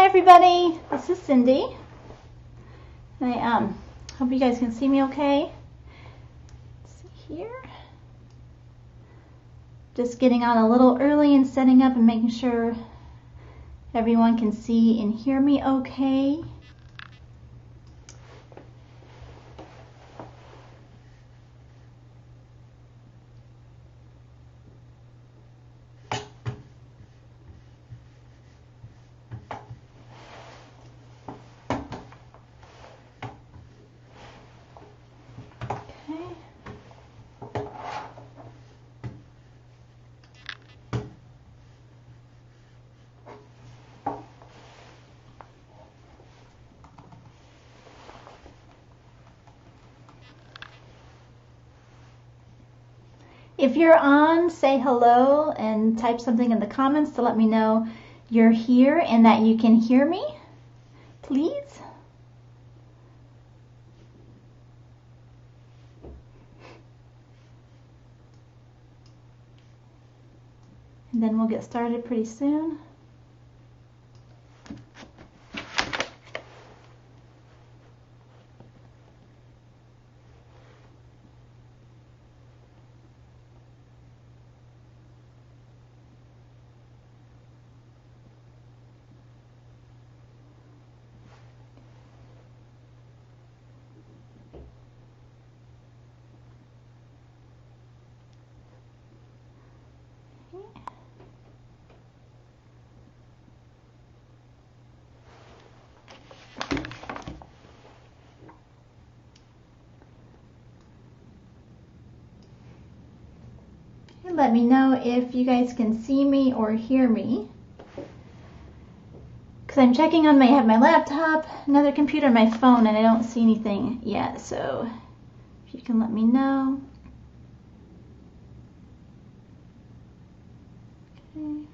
everybody, this is Cindy. I hope you guys can see me okay. Let's see here. Just getting on a little early and setting up and making sure everyone can see and hear me okay. If you're on, say hello and type something in the comments to let me know you're here and that you can hear me, please. And then we'll get started pretty soon. Let me know if you guys can see me or hear me. Because I'm checking on I have my laptop, another computer, my phone, and I don't see anything yet. So if you can let me know. Okay.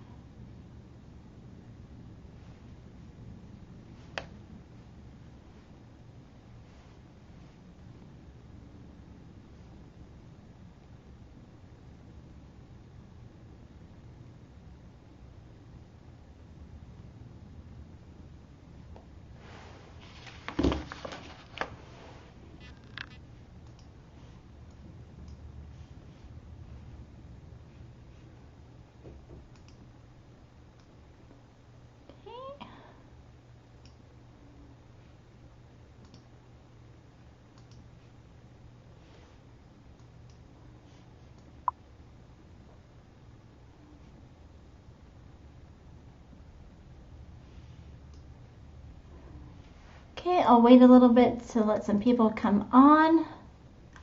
Okay, I'll wait a little bit to let some people come on.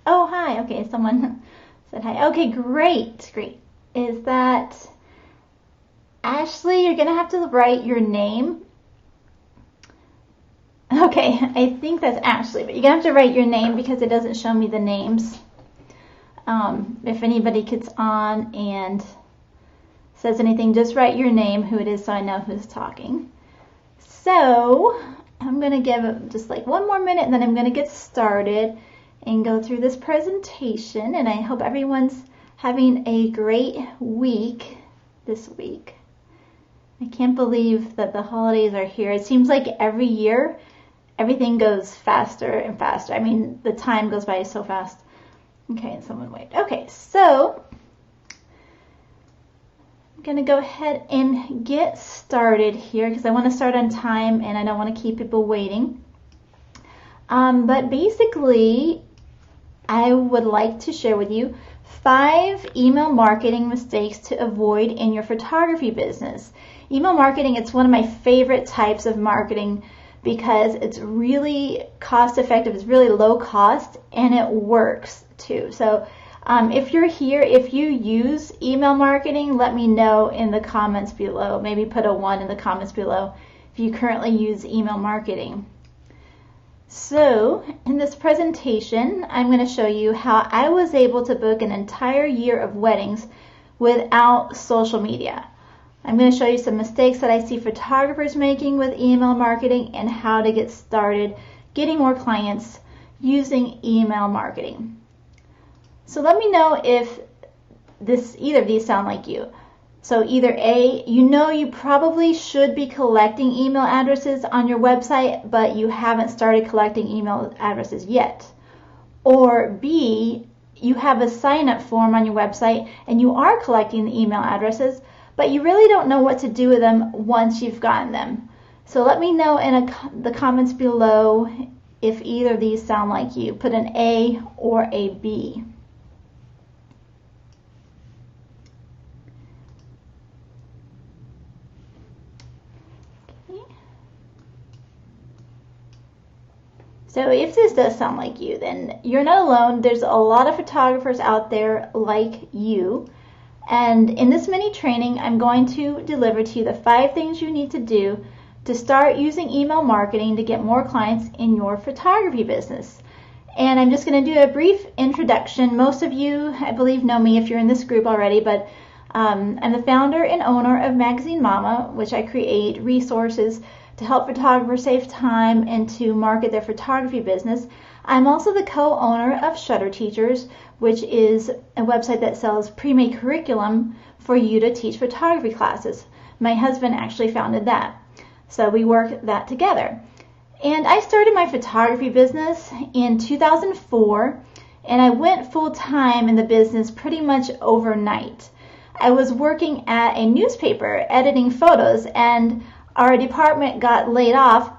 Oh, hi. Okay, someone said hi. Okay, great. Is that Ashley? You're going to have to write your name. Okay, I think that's Ashley, but you're going to have to write your name because it doesn't show me the names. If anybody gets on and says anything, just write your name, who it is, so I know who's talking. So I'm going to give just like one more minute and then I'm going to get started and go through this presentation, and I hope everyone's having a great week this week. I can't believe that the holidays are here. It seems like every year everything goes faster and faster. I mean, the time goes by so fast. Okay, and someone wait. Okay, so I'm going to go ahead and get started here because I want to start on time and I don't want to keep people waiting. But basically, I would like to share with you 5 email marketing mistakes to avoid in your photography business. Email marketing, it's one of my favorite types of marketing because it's really cost effective, it's really low cost, and it works too. So if you're here, if you use email marketing, let me know in the comments below. Maybe put a 1 in the comments below if you currently use email marketing. So in this presentation, I'm going to show you how I was able to book an entire year of weddings without social media. I'm going to show you some mistakes that I see photographers making with email marketing and how to get started getting more clients using email marketing. So let me know if either of these sound like you. So either A, you know you probably should be collecting email addresses on your website, but you haven't started collecting email addresses yet. Or B, you have a sign-up form on your website and you are collecting the email addresses, but you really don't know what to do with them once you've gotten them. So let me know in the comments below if either of these sound like you. Put an A or a B. So if this does sound like you, then you're not alone. There's a lot of photographers out there like you. And in this mini training, I'm going to deliver to you the 5 things you need to do to start using email marketing to get more clients in your photography business. And I'm just going to do a brief introduction. Most of you, I believe, know me if you're in this group already, but I'm the founder and owner of Magazine Mama, which I create resources to help photographers save time and to market their photography business. I'm also the co-owner of Shutter Teachers, which is a website that sells pre-made curriculum for you to teach photography classes. My husband actually founded that, so we work that together. And I started my photography business in 2004, and I went full-time in the business pretty much overnight. I was working at a newspaper editing photos, and our department got laid off,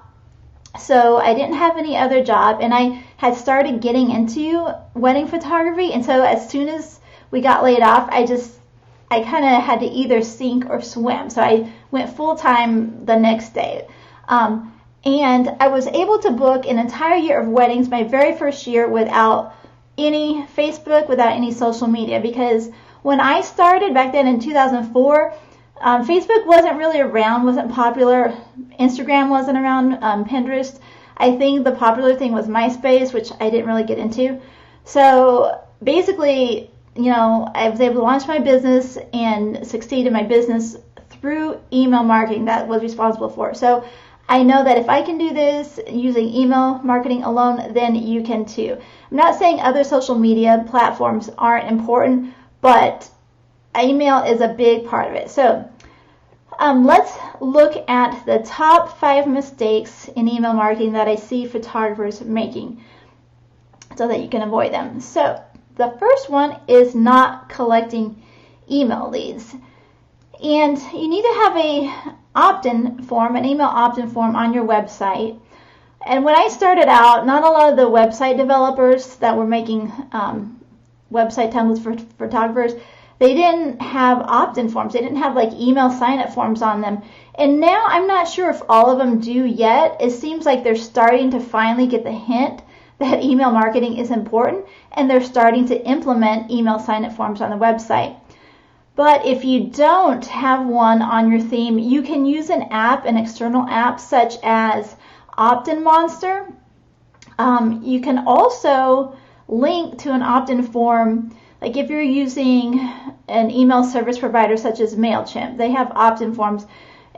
so I didn't have any other job, and I had started getting into wedding photography, and so as soon as we got laid off, I kind of had to either sink or swim, so I went full-time the next day. And I was able to book an entire year of weddings my very first year without any Facebook, without any social media, because when I started back then in 2004, Facebook wasn't really around, wasn't popular. Instagram wasn't around, Pinterest. I think the popular thing was MySpace, which I didn't really get into. So basically, I was able to launch my business and succeed in my business through email marketing. That was responsible for it. So I know that if I can do this using email marketing alone, then you can too. I'm not saying other social media platforms aren't important, but email is a big part of it. So let's look at the top 5 mistakes in email marketing that I see photographers making so that you can avoid them. So the first one is not collecting email leads. And you need to have an opt-in form, an email opt-in form on your website. And when I started out, not a lot of the website developers that were making website templates for photographers, they didn't have opt-in forms. They didn't have like email sign-up forms on them. And now I'm not sure if all of them do yet. It seems like they're starting to finally get the hint that email marketing is important, and they're starting to implement email sign-up forms on the website. But if you don't have one on your theme, you can use an app, an external app such as Opt-in Monster. You can also link to an opt-in form. Like if you're using an email service provider such as MailChimp, they have opt-in forms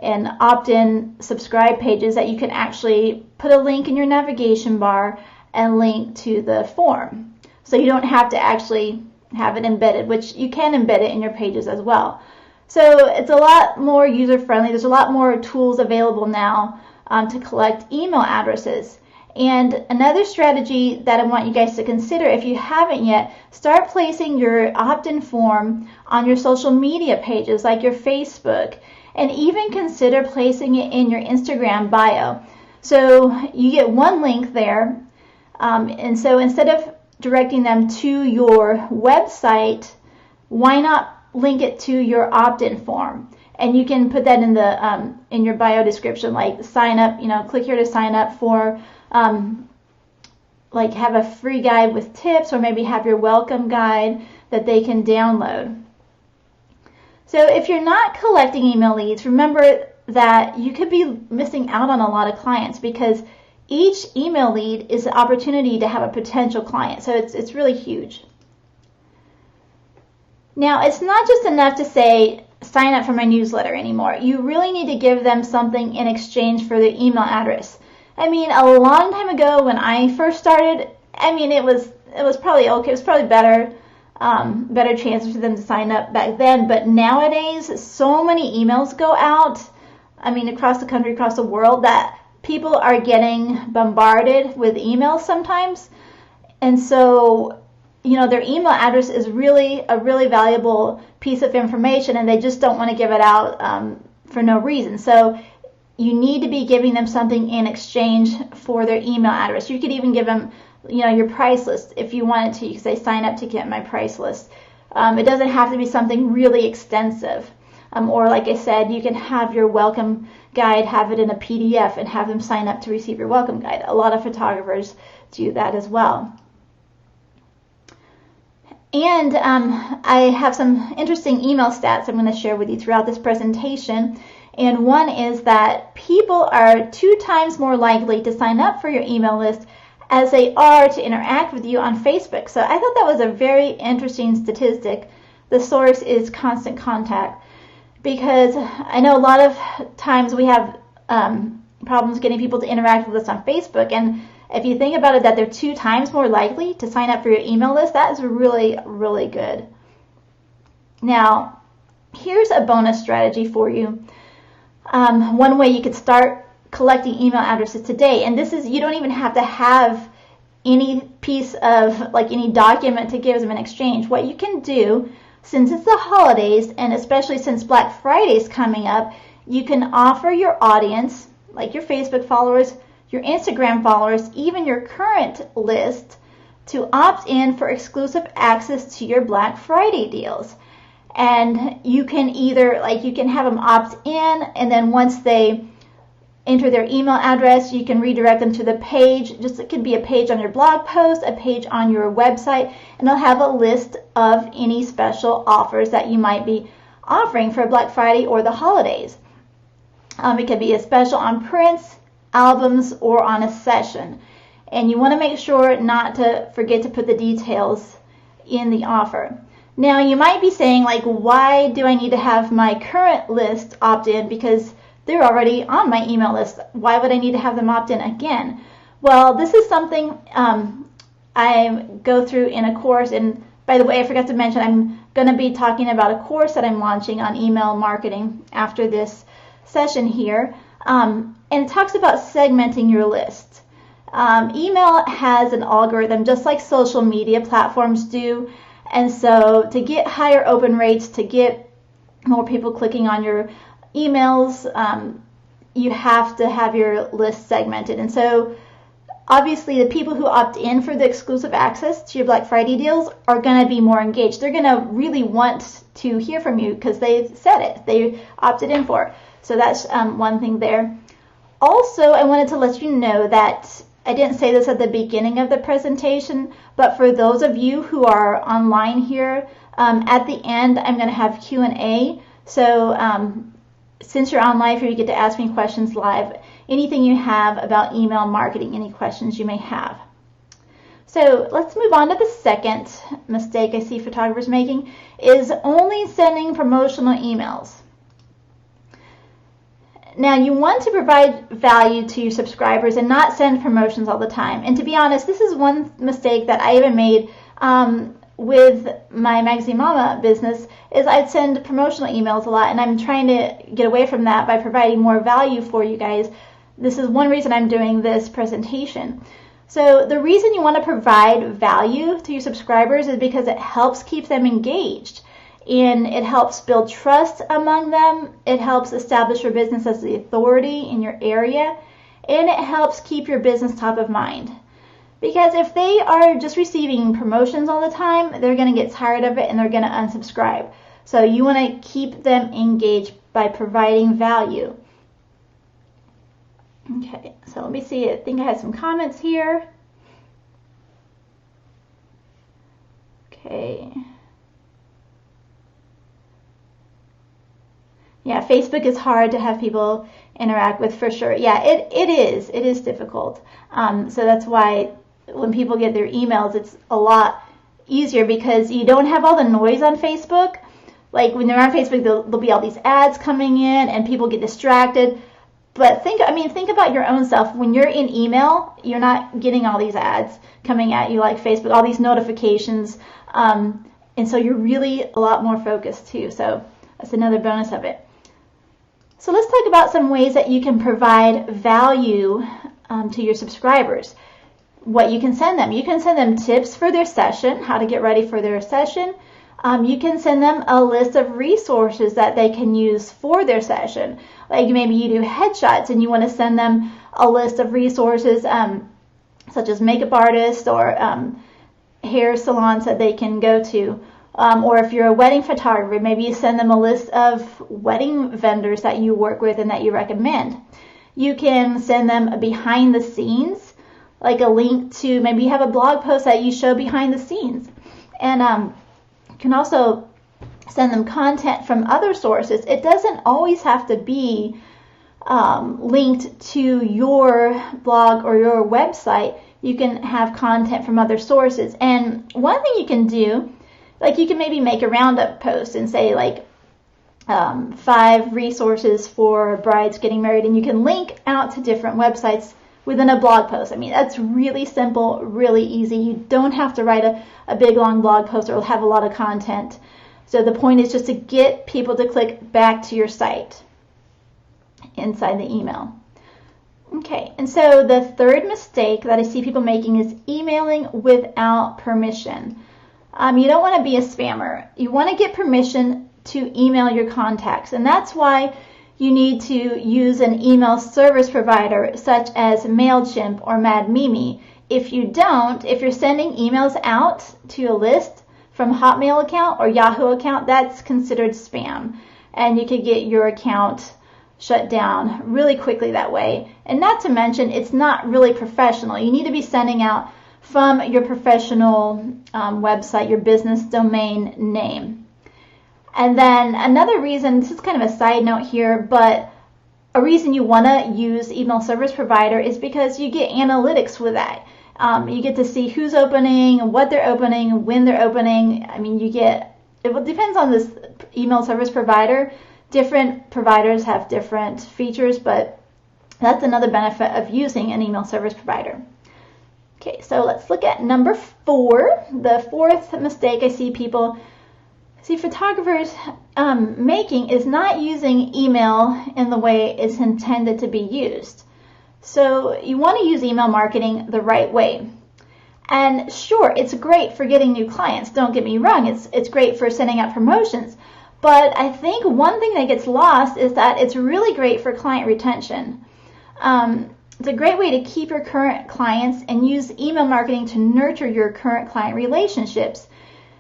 and opt-in subscribe pages that you can actually put a link in your navigation bar and link to the form. So you don't have to actually have it embedded, which you can embed it in your pages as well. So it's a lot more user-friendly. There's a lot more tools available now to collect email addresses. And another strategy that I want you guys to consider, if you haven't yet, start placing your opt-in form on your social media pages like your Facebook, and even consider placing it in your Instagram bio. So you get one link there, and so instead of directing them to your website, why not link it to your opt-in form? And you can put that in your bio description, like sign up, click here to sign up for like have a free guide with tips, or maybe have your welcome guide that they can download. So if you're not collecting email leads, remember that you could be missing out on a lot of clients, because each email lead is an opportunity to have a potential client. So it's really huge. Now, it's not just enough to say, sign up for my newsletter anymore. You really need to give them something in exchange for the email address. I mean, a long time ago when I first started, it was probably okay. It was probably better better chances for them to sign up back then. But nowadays, so many emails go out, I mean, across the country, across the world, that people are getting bombarded with emails sometimes. And so, you know, their email address is really a really valuable piece of information, and they just don't want to give it out for no reason. So you need to be giving them something in exchange for their email address. You could even give them, you know, your price list if you wanted to. You could say, sign up to get my price list. It doesn't have to be something really extensive. Or like I said, you can have your welcome guide, have it in a PDF, and have them sign up to receive your welcome guide. A lot of photographers do that as well. And I have some interesting email stats I'm going to share with you throughout this presentation. And one is that people are 2 times more likely to sign up for your email list as they are to interact with you on Facebook. So I thought that was a very interesting statistic. The source is Constant Contact, because I know a lot of times we have problems getting people to interact with us on Facebook, and if you think about it, that they're 2 times more likely to sign up for your email list, that is really, really good. Now, here's a bonus strategy for you. One way you could start collecting email addresses today, and this is, you don't even have to have any piece of, like, any document to give them in exchange. What you can do, since it's the holidays, and especially since Black Friday is coming up, you can offer your audience, like your Facebook followers, your Instagram followers, even your current list, to opt in for exclusive access to your Black Friday deals. And you can either, like, you can have them opt in, and then once they enter their email address, you can redirect them to the page. Just, it could be a page on your blog post, a page on your website, and they'll have a list of any special offers that you might be offering for Black Friday or the holidays. It could be a special on prints, albums, or on a session. And you want to make sure not to forget to put the details in the offer. Now, you might be saying, like, why do I need to have my current list opt in? Because they're already on my email list. Why would I need to have them opt in again? Well, this is something I go through in a course. And by the way, I forgot to mention, I'm going to be talking about a course that I'm launching on email marketing after this session here. And it talks about segmenting your list. Email has an algorithm just like social media platforms do. And so to get higher open rates, to get more people clicking on your emails, you have to have your list segmented. And so obviously the people who opt in for the exclusive access to your Black Friday deals are going to be more engaged. They're going to really want to hear from you because they said it. They opted in for it. So that's one thing there. Also, I wanted to let you know that I didn't say this at the beginning of the presentation, but for those of you who are online here, at the end I'm going to have Q&A. So since you're on live here, you get to ask me questions live. Anything you have about email marketing, any questions you may have. So let's move on to the second mistake I see photographers making, is only sending promotional emails. Now, you want to provide value to your subscribers and not send promotions all the time. And to be honest, this is one mistake that I even made with my Magazine Mama business, is I'd send promotional emails a lot, and I'm trying to get away from that by providing more value for you guys. This is one reason I'm doing this presentation. So the reason you want to provide value to your subscribers is because it helps keep them engaged. And it helps build trust among them. It helps establish your business as the authority in your area. And it helps keep your business top of mind. Because if they are just receiving promotions all the time, they're going to get tired of it and they're going to unsubscribe. So you want to keep them engaged by providing value. Okay, so let me see. I think I have some comments here. Okay. Yeah, Facebook is hard to have people interact with, for sure. Yeah, it is difficult. So that's why when people get their emails, it's a lot easier because you don't have all the noise on Facebook. Like when they're on Facebook, there'll be all these ads coming in and people get distracted. But think about your own self. When you're in email, you're not getting all these ads coming at you like Facebook, all these notifications. And so you're really a lot more focused too. So that's another bonus of it. So let's talk about some ways that you can provide value to your subscribers. What you can send them. You can send them tips for their session, how to get ready for their session. You can send them a list of resources that they can use for their session. Like maybe you do headshots and you want to send them a list of resources such as makeup artists or hair salons that they can go to. Or if you're a wedding photographer, maybe you send them a list of wedding vendors that you work with and that you recommend. You can send them behind the scenes, like a link to, maybe you have a blog post that you show behind the scenes. And you can also send them content from other sources. It doesn't always have to be linked to your blog or your website. You can have content from other sources. And one thing you can do, like you can maybe make a roundup post and say like 5 resources for brides getting married, and you can link out to different websites within a blog post. I mean, that's really simple, really easy. You don't have to write a big long blog post or have a lot of content. So the point is just to get people to click back to your site inside the email. Okay, and so the third mistake that I see people making is emailing without permission. You don't want to be a spammer. You want to get permission to email your contacts, and that's why you need to use an email service provider such as MailChimp or MadMimi. If you don't, if you're sending emails out to a list from Hotmail account or Yahoo account, that's considered spam, and you could get your account shut down really quickly that way. And not to mention, it's not really professional. You need to be sending out from your professional website, your business domain name. And then another reason, this is kind of a side note here, but a reason you want to use email service provider is because you get analytics with that. You get to see who's opening, what they're opening, when they're opening. I mean, it depends on this email service provider. Different providers have different features, but that's another benefit of using an email service provider. Okay, so let's look at number 4. The fourth mistake I see photographers making is not using email in the way it's intended to be used. So you want to use email marketing the right way. And sure, it's great for getting new clients. Don't get me wrong, it's great for sending out promotions. But I think one thing that gets lost is that it's really great for client retention. It's a great way to keep your current clients and use email marketing to nurture your current client relationships.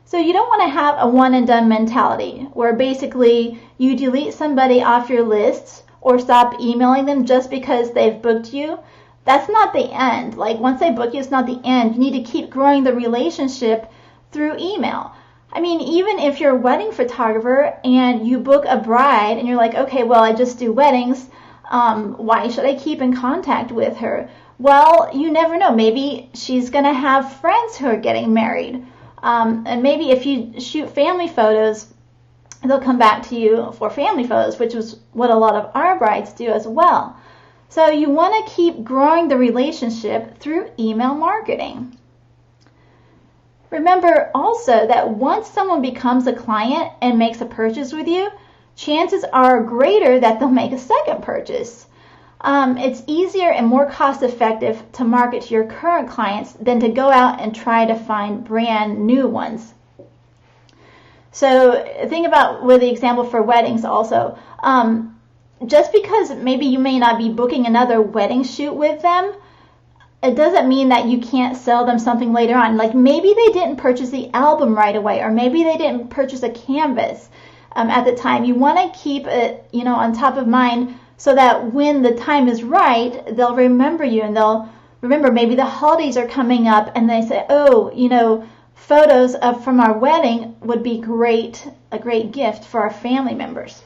So you don't want to have a one and done mentality where basically you delete somebody off your list or stop emailing them just because they've booked you. That's not the end. Like once they book you, it's not the end. You need to keep growing the relationship through email. I mean, even if you're a wedding photographer and you book a bride and you're like, okay, well, I just do weddings. Why should I keep in contact with her? Well, you never know. Maybe she's going to have friends who are getting married. And maybe if you shoot family photos, they'll come back to you for family photos, which is what a lot of our brides do as well. So you want to keep growing the relationship through email marketing. Remember also that once someone becomes a client and makes a purchase with you, chances are greater that they'll make a second purchase. It's easier and more cost-effective to market to your current clients than to go out and try to find brand new ones. So think about with the example for weddings also. Just because maybe you may not be booking another wedding shoot with them, it doesn't mean that you can't sell them something later on. Like maybe they didn't purchase the album right away, or maybe they didn't purchase a canvas at the time. You want to keep it, on top of mind so that when the time is right, they'll remember you and they'll remember maybe the holidays are coming up and they say, oh, photos from our wedding would be a great gift for our family members.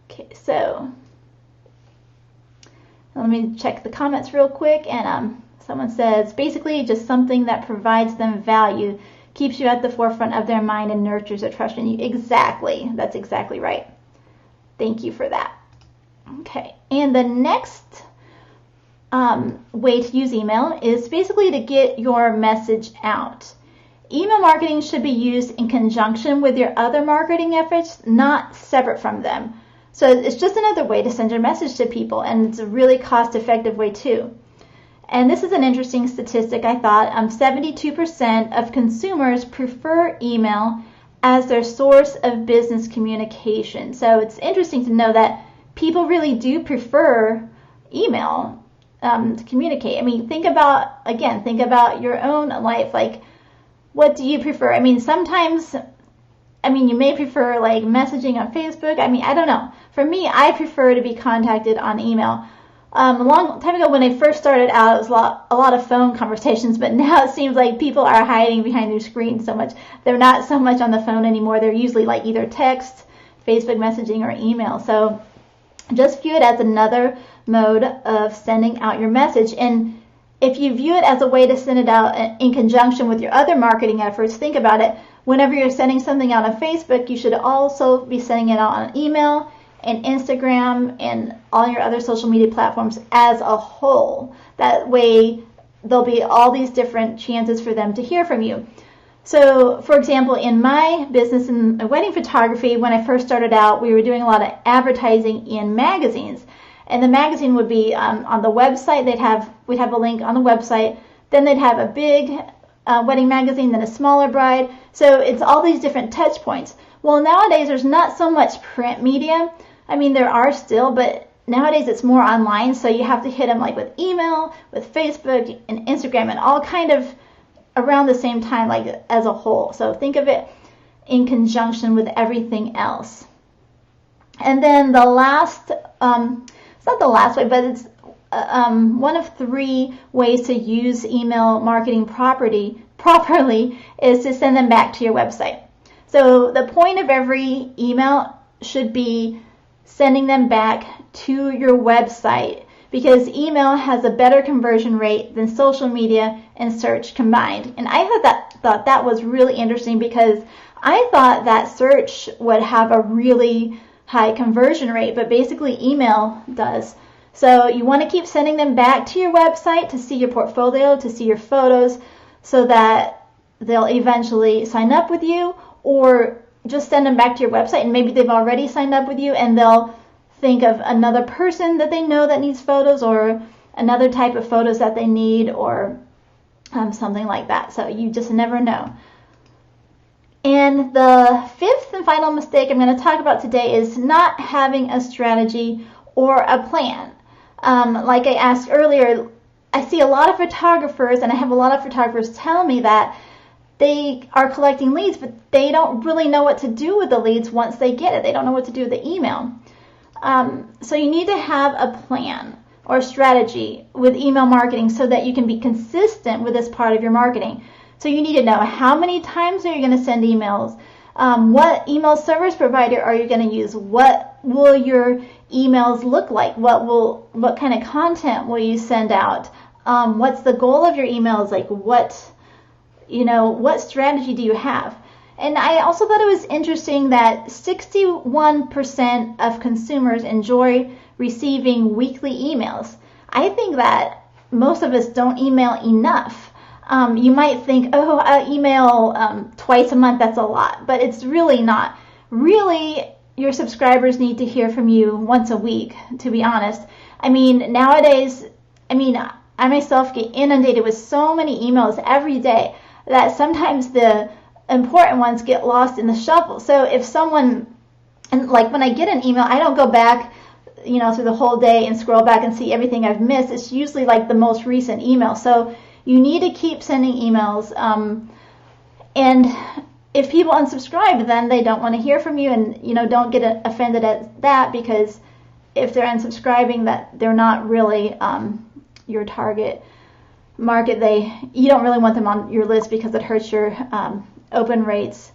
Okay, so let me check the comments real quick. And someone says, basically just something that provides them value, keeps you at the forefront of their mind and nurtures a trust in you. Exactly. That's exactly right. Thank you for that. Okay, and the next way to use email is basically to get your message out. Email marketing should be used in conjunction with your other marketing efforts, not separate from them. So it's just another way to send your message to people, and it's a really cost-effective way too. And this is an interesting statistic, I thought. 72% of consumers prefer email as their source of business communication. So it's interesting to know that people really do prefer email to communicate. I mean, think about your own life. Like, what do you prefer? I mean, sometimes, you may prefer like messaging on Facebook. I don't know. For me, I prefer to be contacted on email. A long time ago when I first started out, it was a lot of phone conversations, but now it seems like people are hiding behind their screens so much. They're not so much on the phone anymore. They're usually like either text, Facebook messaging, or email. So just view it as another mode of sending out your message. And if you view it as a way to send it out in conjunction with your other marketing efforts, think about it. Whenever you're sending something out on Facebook, you should also be sending it out on email and Instagram and all your other social media platforms as a whole. That way, there'll be all these different chances for them to hear from you. So, for example, in my business in wedding photography, when I first started out, we were doing a lot of advertising in magazines. And the magazine would be on the website. We'd have a link on the website. Then they'd have a big wedding magazine, then a smaller bride. So it's all these different touch points. Well, nowadays there's not so much print media. There are still, but nowadays it's more online. So you have to hit them like with email, with Facebook and Instagram, and all kind of around the same time, like as a whole. So think of it in conjunction with everything else. And then the last, it's not the last way, but it's one of 3 ways to use email marketing properly is to send them back to your website. So the point of every email should be sending them back to your website, because email has a better conversion rate than social media and search combined. And I thought that was really interesting, because I thought that search would have a really high conversion rate, but basically email does. So you want to keep sending them back to your website to see your portfolio, to see your photos, so that they'll eventually sign up with you, or just send them back to your website and maybe they've already signed up with you and they'll think of another person that they know that needs photos, or another type of photos that they need, or something like that. So you just never know. And the 5th and final mistake I'm going to talk about today is not having a strategy or a plan. Like I asked earlier, I see a lot of photographers, and I have a lot of photographers tell me that they are collecting leads, but they don't really know what to do with the leads once they get it. They don't know what to do with the email. So you need to have a plan or strategy with email marketing so that you can be consistent with this part of your marketing. So you need to know how many times are you going to send emails, what email service provider are you going to use, what will your emails look like, what kind of content will you send out, what's the goal of your emails, like what strategy do you have? And I also thought it was interesting that 61% of consumers enjoy receiving weekly emails. I think that most of us don't email enough. You might think, I email twice a month, that's a lot, but it's really not. Really, your subscribers need to hear from you once a week, to be honest. Nowadays, I myself get inundated with so many emails every day that sometimes the important ones get lost in the shuffle. So if someone, and like when I get an email, I don't go back, through the whole day and scroll back and see everything I've missed. It's usually like the most recent email. So you need to keep sending emails. And if people unsubscribe, then they don't want to hear from you, and don't get offended at that, because if they're unsubscribing, that they're not really your target market. You don't really want them on your list, because it hurts your open rates,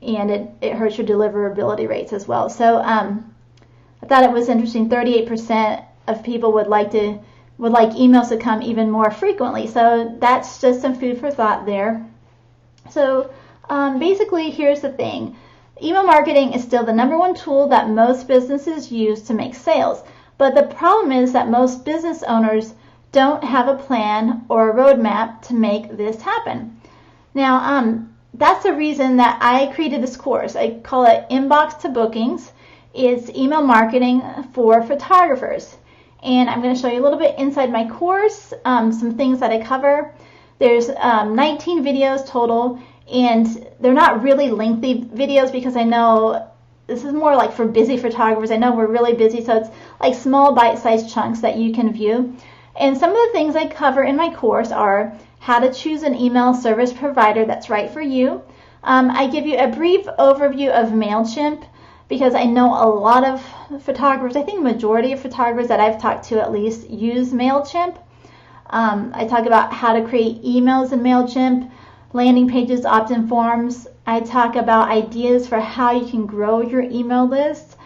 and it hurts your deliverability rates as well. So I thought it was interesting. 38% of people would like emails to come even more frequently. So that's just some food for thought there. So basically, here's the thing. Email marketing is still the #1 tool that most businesses use to make sales. But the problem is that most business owners don't have a plan or a roadmap to make this happen. Now, that's the reason that I created this course. I call it Inbox to Bookings. It's email marketing for photographers. And I'm going to show you a little bit inside my course, some things that I cover. There's 19 videos total, and they're not really lengthy videos because I know this is more like for busy photographers. I know we're really busy, so it's like small bite-sized chunks that you can view. And some of the things I cover in my course are how to choose an email service provider that's right for you. I give you a brief overview of MailChimp because I know a lot of photographers, I think majority of photographers that I've talked to at least use MailChimp. I talk about how to create emails in MailChimp, landing pages, opt-in forms. I talk about ideas for how you can grow your email list.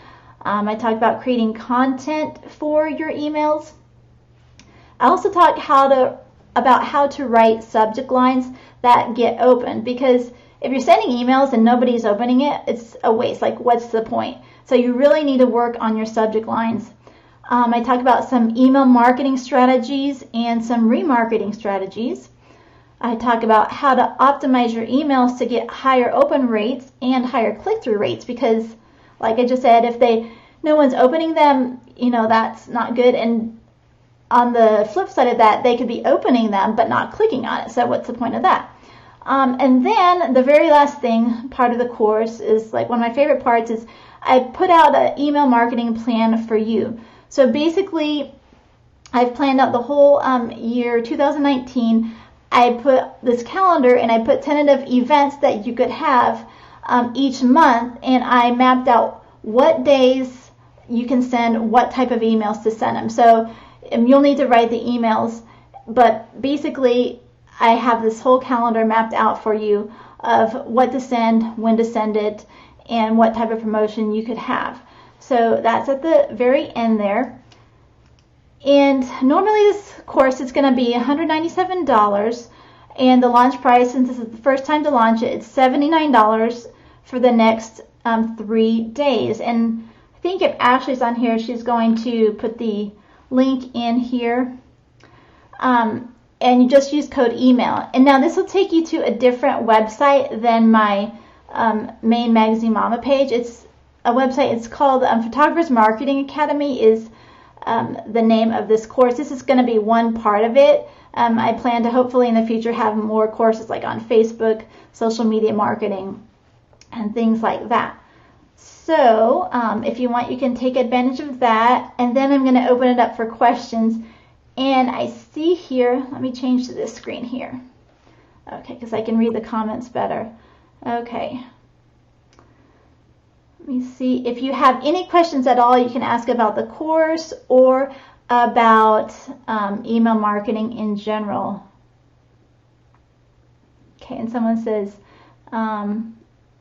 I talk about creating content for your emails. I also talk about how to write subject lines that get opened, because if you're sending emails and nobody's opening it, it's a waste. Like, what's the point? So you really need to work on your subject lines. I talk about some email marketing strategies and some remarketing strategies. I talk about how to optimize your emails to get higher open rates and higher click-through rates, because like I just said, if no one's opening them, that's not good. And on the flip side of that, they could be opening them but not clicking on it. So what's the point of that? And then the very last part of the course is like one of my favorite parts is I put out an email marketing plan for you. So basically, I've planned out the whole year 2019. I put this calendar and I put tentative events that you could have each month, and I mapped out what days you can send what type of emails to send them. So you'll need to write the emails, but basically I have this whole calendar mapped out for you of what to send, when to send it, and what type of promotion you could have. So that's at the very end there. And normally this course is going to be $197, and the launch price, since this is the first time to launch it, it's $79 for the next 3 days. And I think if Ashley's on here, she's going to put the link in here. And you just use code email. And now this will take you to a different website than my main Magazine Mama page. It's a website, it's called Photographers Marketing Academy is the name of this course. This is going to be one part of it. I plan to hopefully in the future have more courses like on Facebook, social media marketing, and things like that. So if you want, you can take advantage of that. And then I'm going to open it up for questions. And I see here, let me change to this screen here. Okay, because I can read the comments better. Okay. Let me see. If you have any questions at all, you can ask about the course or about email marketing in general. Okay, and someone says,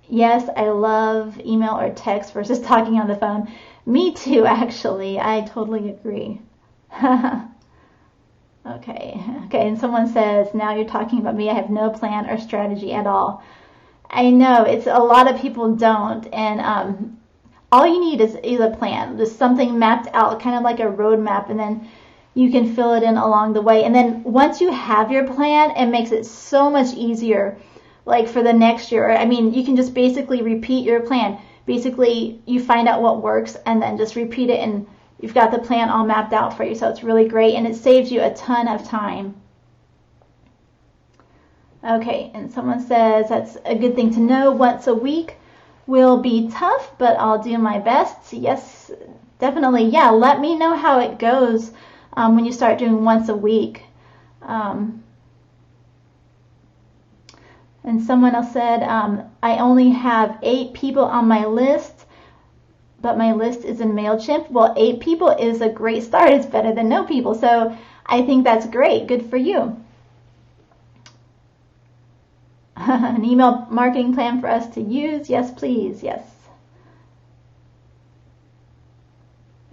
yes, I love email or text versus talking on the phone. Me too, actually. I totally agree. Okay, and someone says, now you're talking about me. I have no plan or strategy at all. I know, it's a lot of people don't, and all you need is a plan, just something mapped out, kind of like a roadmap, and then you can fill it in along the way. And then once you have your plan, it makes it so much easier, like for the next year. I mean, you can just basically repeat your plan. Basically, you find out what works, and then just repeat it, and you've got the plan all mapped out for you, so it's really great, and it saves you a ton of time. Okay, and someone says that's a good thing to know. Once a week will be tough, but I'll do my best. Yes, definitely. Yeah, let me know how it goes when you start doing once a week. And someone else said, I only have 8 people on my list, but my list is in MailChimp. Well, 8 people is a great start. It's better than no people. So I think that's great. Good for you. An email marketing plan for us to use? Yes, please. Yes.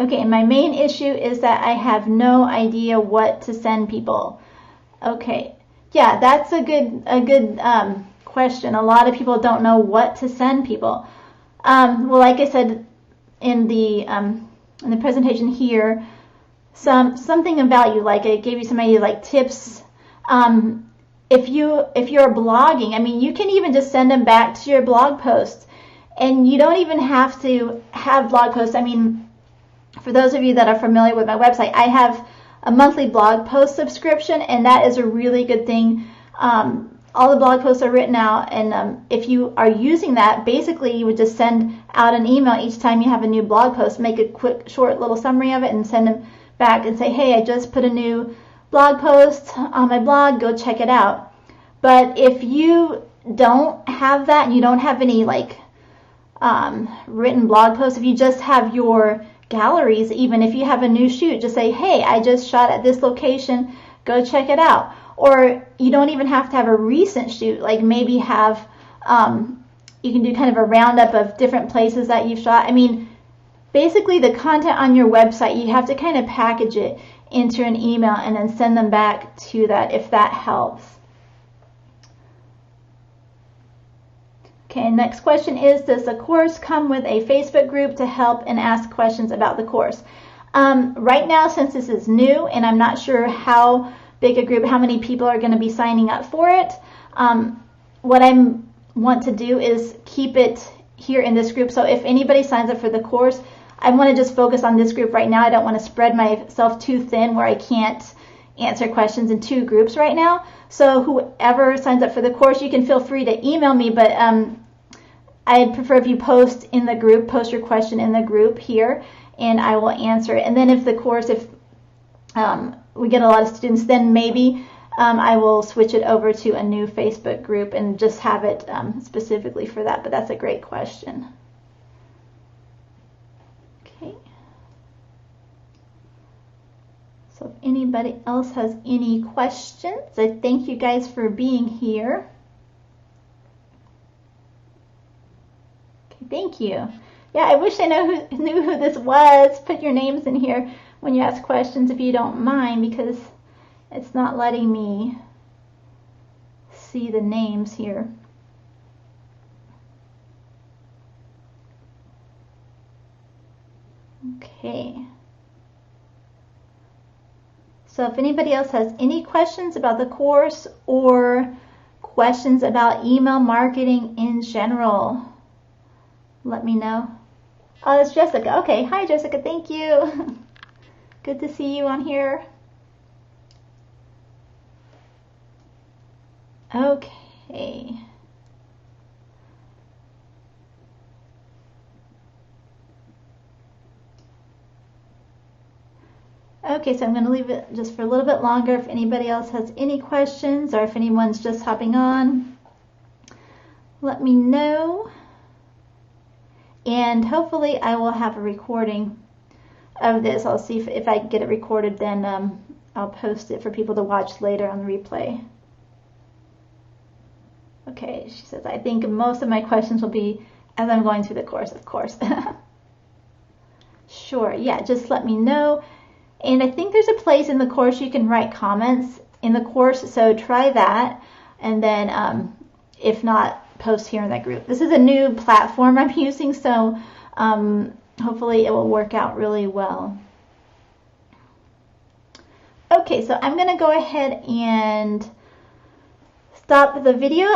Okay, and my main issue is that I have no idea what to send people. Okay. Yeah, that's a good question. A lot of people don't know what to send people. Well, like I said in the presentation here, something of value, like I gave you some idea, like tips. if you're blogging, I mean, you can even just send them back to your blog posts, and you don't even have to have blog posts. I mean, for those of you that are familiar with my website, I have a monthly blog post subscription, and that is a really good thing. All the blog posts are written out, and if you are using that, basically you would just send out an email each time you have a new blog post, make a quick, short little summary of it, and send them back and say, hey, I just put a new blog post on my blog, go check it out. But if you don't have that, and you don't have any like written blog posts, if you just have your galleries, even if you have a new shoot, just say, hey, I just shot at this location, go check it out. Or you don't even have to have a recent shoot, like maybe have, you can do kind of a roundup of different places that you've shot. I mean, basically the content on your website, you have to kind of package it into an email and then send them back to that, if that helps. Okay, next question is, does the course come with a Facebook group to help and ask questions about the course? Right now, since this is new and I'm not sure how big a group, how many people are going to be signing up for it, what I want to do is keep it here in this group. So if anybody signs up for the course, I want to just focus on this group right now. I don't want to spread myself too thin where I can't answer questions in two groups right now. So whoever signs up for the course, you can feel free to email me, but I'd prefer if you post in the group, post your question in the group here, and I will answer it. And then if the course, if we get a lot of students, then maybe I will switch it over to a new Facebook group and just have it specifically for that. But that's a great question. Okay. So if anybody else has any questions, I thank you guys for being here. Okay, thank you. Yeah, I wish I knew who this was. Put your names in here when you ask questions if you don't mind, because it's not letting me see the names here. Okay. So if anybody else has any questions about the course or questions about email marketing in general, let me know. Oh, that's Jessica. Okay. Hi, Jessica. Thank you. Good to see you on here. Okay. Okay, so I'm going to leave it just for a little bit longer. If anybody else has any questions, or if anyone's just hopping on, let me know. And hopefully I will have a recording of this. I'll see if I can get it recorded, then I'll post it for people to watch later on the replay. Okay, she says, I think most of my questions will be as I'm going through the course, of course. Sure, yeah, just let me know. And I think there's a place in the course you can write comments in the course, so try that. And then if not, post here in that group. This is a new platform I'm using, so hopefully it will work out really well. Okay, so I'm going to go ahead and stop the video.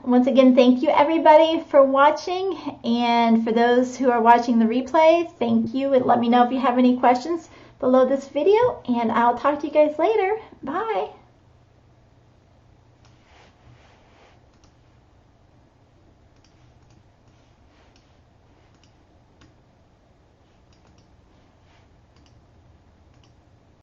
Once again, thank you everybody for watching, and for those who are watching the replay, thank you, and let me know if you have any questions below this video, and I'll talk to you guys later. Bye.